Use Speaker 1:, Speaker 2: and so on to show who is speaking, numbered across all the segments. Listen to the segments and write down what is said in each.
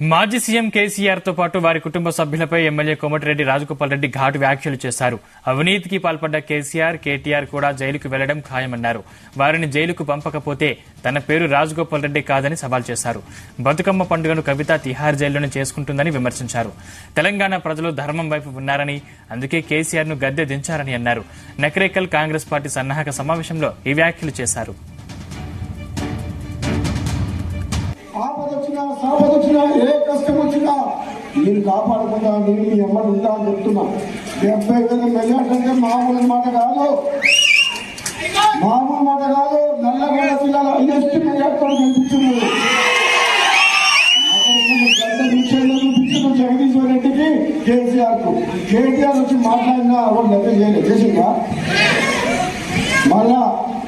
Speaker 1: మాజీ సీఎం కేసీఆర్ తో పాటు వారి కుటుంబ సభ్యులపై ఎమ్మెల్యే కోమటిరెడ్డి రాజగోపాల్ రెడ్డి ఘాటు వ్యాఖ్యలు చేశారు. అవినీతికి పాల్పడ్డ కేసీఆర్, కేటీఆర్ కూడా జైలుకు వెళ్లడం ఖాయమన్నారు. వారిని జైలుకు పంపకపోతే తన పేరు రాజగోపాల్ రెడ్డి కాదని సవాల్ చేశారు. బతుకమ్మ పండుగను కవిత తిహార్ జైల్లోనే చేసుకుంటుందని విమర్శించారు. తెలంగాణ ప్రజలు ధర్మం వైపు ఉన్నారని, అందుకే కేసీఆర్ ను గద్దె దించారని అన్నారు. నకరేకల్ కాంగ్రెస్ పార్టీ సన్నాహక సమావేశంలో ఈ వ్యాఖ్యలు చేశారు.
Speaker 2: సాపదొచ్చినా ఏ కష్టం వచ్చినా నేను కాపాడుకుంటా, నేను మీ అమ్మడు ఉంటా అని చెప్తున్నా. 70,000 మెజార్టీ అంటే మామూలు మాట కాదు. నల్లగొండ జిల్లాలో హైయెస్ట్ మెజార్టీతో కనిపిస్తున్నారు. చూపించిన జగదీశ్వర్ రెడ్డికి, కేసీఆర్ కు. కేటీఆర్ వచ్చి మాట్లాడినా ఎవరు లెక్క చేయలేదు, చేసిందా? మళ్ళా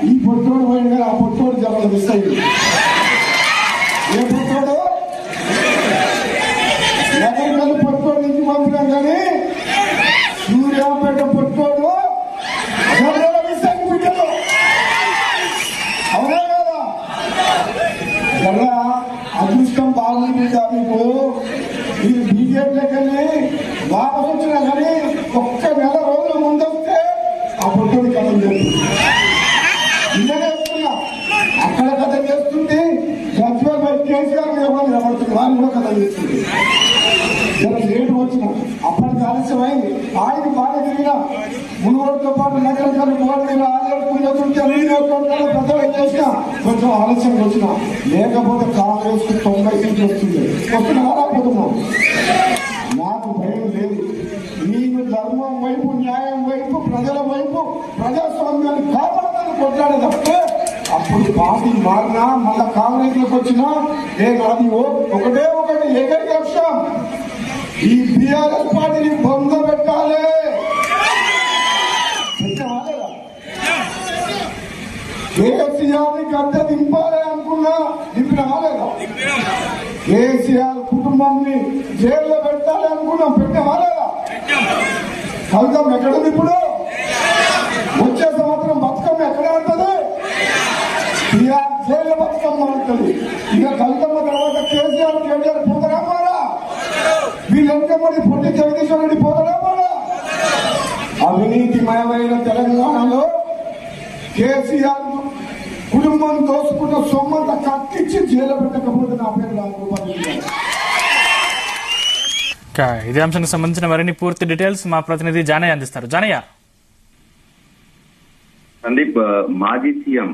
Speaker 2: ఈ పొట్టోడు పోయిన కానీ ఆ పొట్టోడు జగన్ మిస్ అయింది. ఏ పొట్టోడు నగరికల్లి పొట్టోడు నుంచి పంపినాం కానీ సూర్యాపేట పొట్టోడు మిస్ అయింది బిడ్డలు. అవునా కదా? ఎలా అదృష్టం బాగుంది బిడ్డ మీకు. మీరు బీజేపీలోకి వెళ్ళి వాపసు వచ్చినా కానీ ఒక్క నెల రోజుల ముందొస్తే ఆ పొట్టోడి కథం చేస్తుంది. నిన్ననే చెప్తున్నా, అక్కడ కథ చేస్తుంది. కేసీఆర్ నిలబడుతుంది, వారిని కూడా కథ చేస్తుంది. లేటు వచ్చిన అప్పటికి ఆలస్యమైంది. ఆయన బాగా తిరిగిన మునుగోడుతో పాటు నగరం చేసిన కొంచెం ఆలస్యం వచ్చిన. లేకపోతే కాంగ్రెస్ కు 90 సీట్లు వస్తుంది. వస్తున్నాం. నాకు భయం లేదు. నేను ధర్మం వైపు, న్యాయం వైపు, ప్రజల వైపు, ప్రజాస్వామ్యాన్ని కాపాడాలని కొట్లాడే తప్పితే అప్పుడు పార్టీ మారినా మళ్ళా కాంగ్రెస్ లోకి వచ్చినా నేను అది ఒకటే ఏకైక లక్ష్యం, ఈ బీఆర్ఎస్ పార్టీని బొంద పెట్టాలి. కేసీఆర్ ని గద్దె దింపాలి అనుకున్నా, దింపినా లేదా? కేసీఆర్ కుటుంబాన్ని జైల్లో పెట్టాలి అనుకున్నాం, పెట్టామా లేదా? కవితం ఎక్కడుంది ఇప్పుడు? వచ్చే సంవత్సరం బతుకమ్మ ఎక్కడ ఆడుతుంది? జైల్లో బతుకమ్మ ఆడుతుంది. ఇక కవితమ్మ తర్వాత కేసీఆర్, కేటీఆర్ పోతారా మారా? వీళ్ళెంకమ్మడి పొట్టి జగదీశ్వర్ రెడ్డి పోతారా మారా? అవినీతిమయమైన తెలంగాణలో కేసీఆర్ కుటుంబం దోసుకున్న సొమ్మంతా కట్టించి జైలు పెట్టకపోతే నా పేరు రాజగోపాల్ రెడ్డి.
Speaker 1: ఇదే అంశానికి సంబంధించిన మరిన్ని పూర్తి డీటెయిల్స్ మా ప్రతినిధి జానయ్య అందిస్తారు. జానయ్య.
Speaker 3: సందీప్, మాజీ సీఎం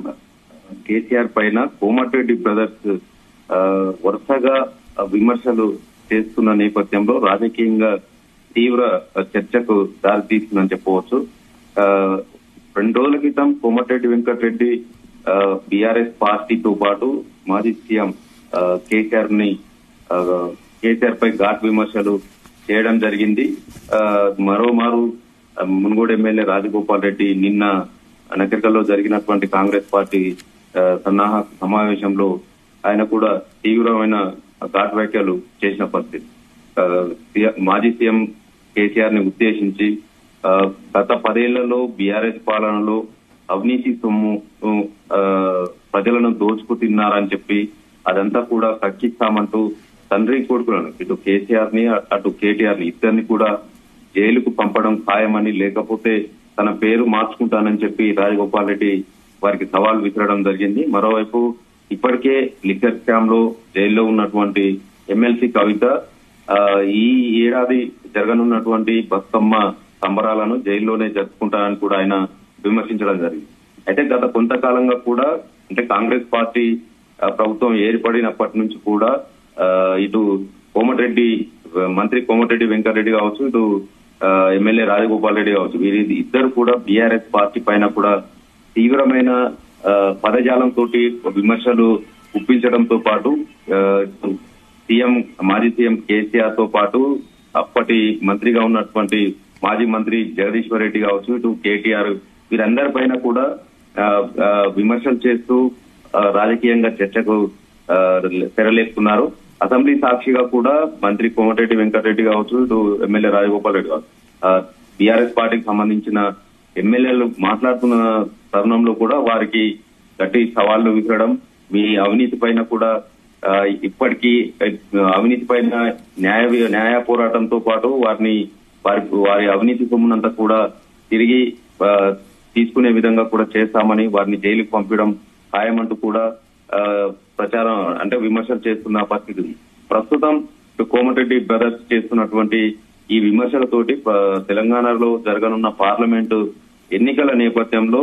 Speaker 3: కేసీఆర్ పైన కోమటిరెడ్డి బ్రదర్స్ వరుసగా విమర్శలు చేస్తున్న నేపథ్యంలో రాజకీయంగా తీవ్ర చర్చకు దారితీస్తుందని చెప్పవచ్చు. 2 రోజుల క్రితం కోమటిరెడ్డి వెంకటరెడ్డి బీఆర్ఎస్ పార్టీతో పాటు మాజీ సీఎం కేసీఆర్ పై ఘాట్ విమర్శలు చేయడం జరిగింది. మరోమారు మునుగోడు ఎమ్మెల్యే రాజగోపాల్ రెడ్డి నిన్న నకరికల్లో జరిగినటువంటి కాంగ్రెస్ పార్టీ సన్నాహక సమావేశంలో ఆయన కూడా తీవ్రమైన ఘాట్ వ్యాఖ్యలు చేసిన పరిస్థితి. మాజీ సీఎం కేసీఆర్ ని ఉద్దేశించి గత 10 ఏళ్లలో బీఆర్ఎస్ పాలనలో అవినీతి సొమ్ము ప్రజలను దోచుకు తిన్నారని చెప్పి అదంతా కూడా కక్కిస్తామంటూ తండ్రి కొడుకులను, ఇటు కేసీఆర్ ని అటు కేటీఆర్ ని ఇద్దరిని కూడా జైలుకు పంపడం ఖాయమని, లేకపోతే తన పేరు మార్చుకుంటానని చెప్పి రాజగోపాల్ రెడ్డి వారికి సవాల్ విసరడం జరిగింది. మరోవైపు ఇప్పటికే లిక్కర్ స్కామ్ లో జైల్లో ఉన్నటువంటి ఎమ్మెల్సీ కవిత ఈ ఏడాది జరగనున్నటువంటి బతుకమ్మ సంబరాలను జైల్లోనే జరుపుకుంటానని కూడా ఆయన విమర్శించడం జరిగింది. అయితే గత కొంతకాలంగా కూడా, అంటే కాంగ్రెస్ పార్టీ ప్రభుత్వం ఏర్పడినప్పటి నుంచి కూడా ఇటు మంత్రి కోమటిరెడ్డి వెంకటరెడ్డి కావచ్చు, ఇటు ఎమ్మెల్యే రాజగోపాల్ రెడ్డి కావచ్చు, వీరి ఇద్దరు కూడా బీఆర్ఎస్ పార్టీ పైన కూడా తీవ్రమైన పదజాలంతో విమర్శలు గుప్పించడంతో పాటు మాజీ సీఎం కేసీఆర్ తో పాటు అప్పటి మంత్రిగా ఉన్నటువంటి మాజీ మంత్రి జగదీశ్వర్ రెడ్డి కావచ్చు, ఇటు కేటీఆర్, వీరందరి పైన కూడా విమర్శలు చేస్తూ రాజకీయంగా చర్చకు తెరలేస్తున్నారు. అసెంబ్లీ సాక్షిగా కూడా మంత్రి కోమటిరెడ్డి వెంకటరెడ్డి కావచ్చు, ఇటు ఎమ్మెల్యే రాజగోపాల్ రెడ్డి కావచ్చు, బీఆర్ఎస్ పార్టీకి సంబంధించిన ఎమ్మెల్యేలు మాట్లాడుతున్న తరుణంలో కూడా వారికి గట్టి సవాళ్లు విసరడం, మీ అవినీతి పైన కూడా ఇప్పటికీ అవినీతి పైన న్యాయ పోరాటంతో పాటు వారి అవినీతి సొమ్మునంతా కూడా తిరిగి తీసుకునే విధంగా కూడా చేస్తామని వారిని జైలుకు పంపించడం ఖాయమంటూ కూడా ప్రచారం అంటే విమర్శలు చేస్తున్న పరిస్థితి. ప్రస్తుతం కోమటిరెడ్డి బ్రదర్స్ చేస్తున్నటువంటి ఈ విమర్శలతోటి తెలంగాణలో జరగనున్న పార్లమెంటు ఎన్నికల నేపథ్యంలో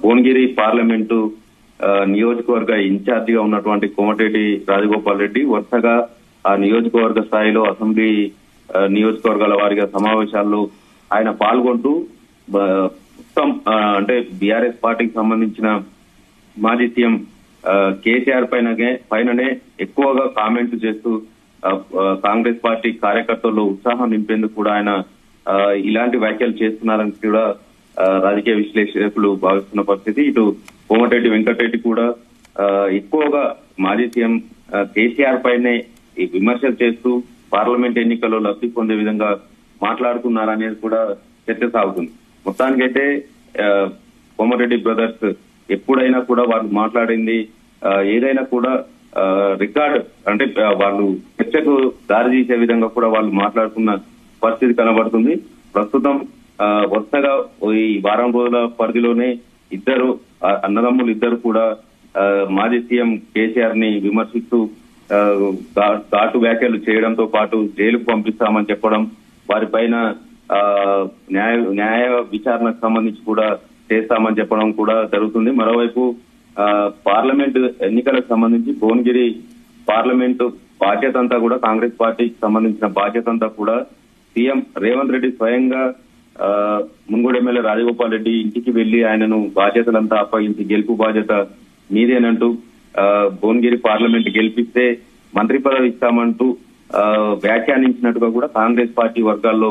Speaker 3: భువనగిరి పార్లమెంటు నియోజకవర్గ ఇన్ఛార్జిగా ఉన్నటువంటి కోమటిరెడ్డి రాజగోపాల్ రెడ్డి వరుసగా ఆ నియోజకవర్గ స్థాయిలో అసెంబ్లీ నియోజకవర్గాల వారిగా సమావేశాల్లో ఆయన పాల్గొంటూ మొత్తం అంటే బీఆర్ఎస్ పార్టీకి సంబంధించిన మాజీ సీఎం కేసీఆర్ పైననే ఎక్కువగా కామెంట్లు చేస్తూ కాంగ్రెస్ పార్టీ కార్యకర్తల్లో ఉత్సాహం నింపేందుకు కూడా ఆయన ఇలాంటి వ్యాఖ్యలు చేస్తున్నారని కూడా రాజకీయ విశ్లేషకులు భావిస్తున్న పరిస్థితి. ఇటు కోమటిరెడ్డి వెంకటరెడ్డి కూడా ఎక్కువగా మాజీ సీఎం కేసీఆర్ పైనే ఈ విమర్శలు చేస్తూ పార్లమెంట్ ఎన్నికల్లో లబ్ధి పొందే విధంగా మాట్లాడుతున్నారనేది కూడా చర్చ సాగుతుంది. మొత్తానికైతే కోమటిరెడ్డి బ్రదర్స్ ఎప్పుడైనా కూడా వాళ్ళు మాట్లాడింది ఏదైనా కూడా రికార్డ్ అంటే వాళ్ళు చర్చకు దారి తీసే విధంగా కూడా వాళ్ళు మాట్లాడుతున్న పరిస్థితి కనబడుతుంది. ప్రస్తుతం వరుసగా ఈ వారం రోజుల పరిధిలోనే అన్నదమ్ములు ఇద్దరు కూడా మాజీ సీఎం కేసీఆర్ ని విమర్శిస్తూ ఘాటు వ్యాఖ్యలు చేయడంతో పాటు జైలుకు పంపిస్తామని చెప్పడం, వారిపైన న్యాయ విచారణకు సంబంధించి కూడా చేస్తామని చెప్పడం కూడా జరుగుతుంది. మరోవైపు పార్లమెంటు ఎన్నికలకు సంబంధించి భువనగిరి పార్లమెంటు బాధ్యత అంతా కూడా కాంగ్రెస్ పార్టీకి సంబంధించిన బాధ్యత అంతా కూడా సీఎం రేవంత్ రెడ్డి స్వయంగా మున్గోడు ఎమ్మెల్యే రాజగోపాల్ రెడ్డి ఇంటికి వెళ్లి ఆయనను బాధ్యతలంతా అప్పగించి గెలుపు బాధ్యత మీదేనంటూ భువనగిరి పార్లమెంట్ గెలిపిస్తే మంత్రి పదవి ఇస్తామంటూ వ్యాఖ్యానించినట్టుగా కూడా కాంగ్రెస్ పార్టీ వర్గాల్లో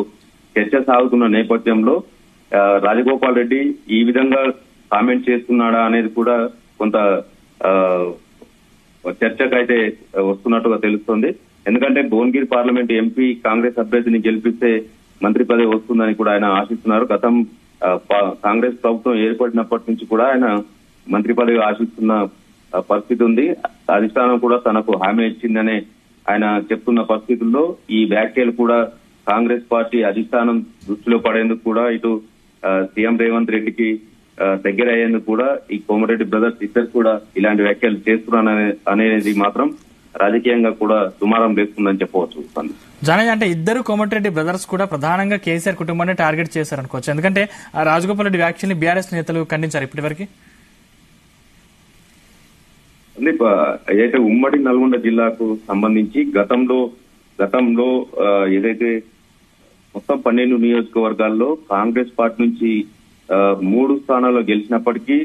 Speaker 3: చర్చ సాగుతున్న నేపథ్యంలో రాజగోపాల్ రెడ్డి ఈ విధంగా కామెంట్ చేస్తున్నాడా అనేది కూడా కొంత చర్చకైతే వస్తున్నట్టుగా తెలుస్తోంది. ఎందుకంటే భువనగిరి పార్లమెంట్ ఎంపీ కాంగ్రెస్ అభ్యర్థిని గెలిపిస్తే మంత్రి పదవి వస్తుందని కూడా ఆయన ఆశిస్తున్నారు. కాంగ్రెస్ ప్రభుత్వం ఏర్పడినప్పటి నుంచి కూడా ఆయన మంత్రి పదవి ఆశిస్తున్న పరిస్థితి ఉంది. అధిష్టానం కూడా తనకు హామీ ఇచ్చిందనే ఆయన చెప్తున్న పరిస్థితుల్లో ఈ వ్యాఖ్యలు కూడా కాంగ్రెస్ పార్టీ అధిష్టానం దృష్టిలో పడేందుకు కూడా ఇటు సీఎం రేవంత్ రెడ్డికి దగ్గర అయ్యేందుకు కూడా ఈ కోమటిరెడ్డి బ్రదర్స్ ఇద్దరు కూడా ఇలాంటి వ్యాఖ్యలు చేస్తున్నారు అనేది మాత్రం రాజకీయంగా కూడా దుమారం లేస్తుందని చెప్పవచ్చు.
Speaker 1: జానయ్య, అంటే ఇద్దరు కోమటిరెడ్డి బ్రదర్స్ కూడా ప్రధానంగా కేసీఆర్ కుటుంబాన్ని టార్గెట్ చేశారనుకోవచ్చు. ఎందుకంటే రాజగోపాల్ రెడ్డి వ్యాఖ్యల్ని బీఆర్ఎస్ నేతలు ఖండించారు ఇప్పటివరకు.
Speaker 3: ఏదైతే ఉమ్మడి నల్గొండ జిల్లాకు సంబంధించి గతంలో ఏదైతే మొత్తం 12 నియోజకవర్గాల్లో కాంగ్రెస్ పార్టీ నుంచి 3 స్థానాల్లో గెలిచినప్పటికీ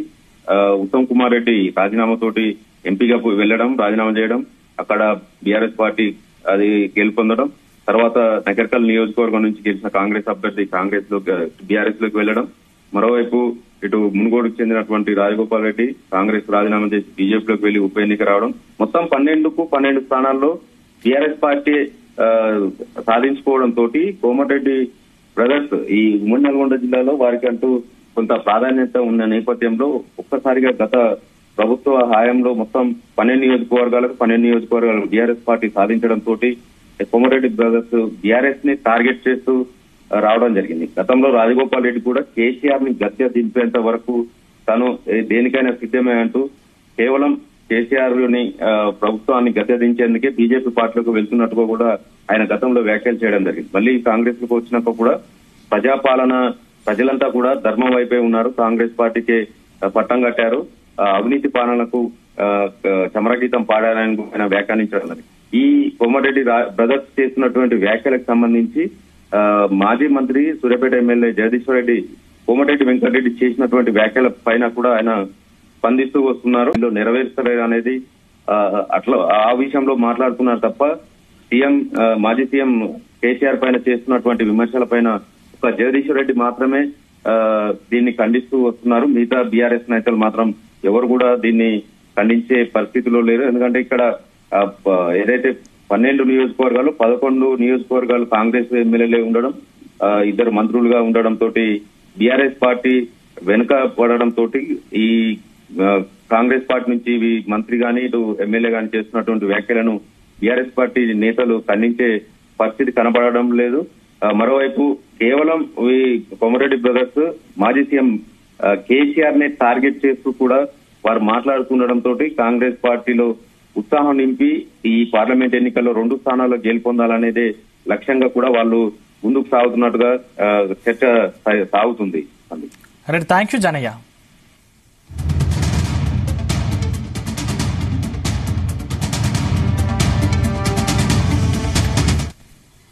Speaker 3: ఉత్తమ్ కుమార్ రెడ్డి రాజీనామాతోటి ఎంపీగా వెళ్లడం, రాజీనామా చేయడం, అక్కడ బీఆర్ఎస్ పార్టీ అది గెలుపొందడం, తర్వాత నగర్కల్ నియోజకవర్గం నుంచి గెలిచిన కాంగ్రెస్ అభ్యర్థి బీఆర్ఎస్ లోకి వెళ్లడం, మరోవైపు ఇటు మునుగోడుకు చెందినటువంటి రాజగోపాల్ రెడ్డి కాంగ్రెస్ రాజీనామా చేసి బీజేపీలోకి వెళ్లి ఉప ఎన్నిక రావడం, మొత్తం 12 స్థానాల్లో బీఆర్ఎస్ పార్టీ సాధించుకోవడంతో కోమటిరెడ్డి బ్రదర్స్ ఈ ఉమ్మడి నల్గొండ జిల్లాలో వారికి అంటూ కొంత ప్రాధాన్యత ఉన్న నేపథ్యంలో ఒక్కసారిగా గత ప్రభుత్వ హయాంలో మొత్తం 12 నియోజకవర్గాలకు బీఆర్ఎస్ పార్టీ సాధించడంతో కోమటిరెడ్డి బ్రదర్స్ బీఆర్ఎస్ ని టార్గెట్ చేస్తూ రావడం జరిగింది. గతంలో రాజగోపాల్ రెడ్డి కూడా కేసీఆర్ ని గద్దె దింపేంత వరకు తను దేనికైనా సిద్ధమే అంటూ కేవలం కేసీఆర్ ని ప్రభుత్వాన్ని గద్దె దించేందుకే బీజేపీ పార్టీలకు వెళ్తున్నట్టుగా కూడా ఆయన గతంలో వ్యాఖ్యలు చేయడం జరిగింది. మళ్ళీ కాంగ్రెస్ లకు వచ్చినాక కూడా ప్రజాపాలన ప్రజలంతా కూడా ధర్మం వైపే ఉన్నారు, కాంగ్రెస్ పార్టీకి పట్టం కట్టారు, అవినీతి పాలనకు చమరగీతం పాడారని ఆయన వ్యాఖ్యానించడం జరిగింది. ఈ కోమటిరెడ్డి బ్రదర్స్ చేస్తున్నటువంటి వ్యాఖ్యలకు సంబంధించి మాజీ మంత్రి సూర్యాపేట ఎమ్మెల్యే జగదీశ్వర్ రెడ్డి కోమటిరెడ్డి వెంకటరెడ్డి చేసినటువంటి వ్యాఖ్యల పైన కూడా ఆయన స్పందిస్తూ వస్తున్నారు. నెరవేర్చలేదు అనేది అట్లా ఆ విషయంలో మాట్లాడుతున్నారు తప్ప మాజీ సీఎం కేసీఆర్ పైన చేస్తున్నటువంటి విమర్శల పైన ఒక జగదీశ్వర్ రెడ్డి మాత్రమే దీన్ని ఖండిస్తూ వస్తున్నారు. మిగతా బీఆర్ఎస్ నేతలు మాత్రం ఎవరు కూడా దీన్ని ఖండించే పరిస్థితిలో లేరు. ఎందుకంటే ఇక్కడ ఏదైతే 12 నియోజకవర్గాలు 11 నియోజకవర్గాలు కాంగ్రెస్ ఎమ్మెల్యేలే ఉండడం, 2 మంత్రులుగా ఉండడం తోటి బీఆర్ఎస్ పార్టీ వెనుక పడడం తోటి ఈ కాంగ్రెస్ పార్టీ నుంచి మంత్రి గాని ఇటు ఎమ్మెల్యే గాని చేస్తున్నటువంటి వ్యాఖ్యలను బీఆర్ఎస్ పార్టీ నేతలు ఖండించే పరిస్థితి కనబడడం లేదు. మరోవైపు కేవలం ఈ కోమటిరెడ్డి బ్రదర్స్ మాజీ సీఎం కేసీఆర్ ని టార్గెట్ చేస్తూ కూడా వారు మాట్లాడుతుండటంతో కాంగ్రెస్ పార్టీలో ఉత్సాహం నింపి ఈ పార్లమెంట్ ఎన్నికల్లో 2 స్థానాల్లో గెలుపొందాలనేదే లక్ష్యంగా కూడా వాళ్ళు ముందుకు సాగుతున్నట్టుగా చర్చ సాగుతుంది.
Speaker 1: Thank you Janaiah.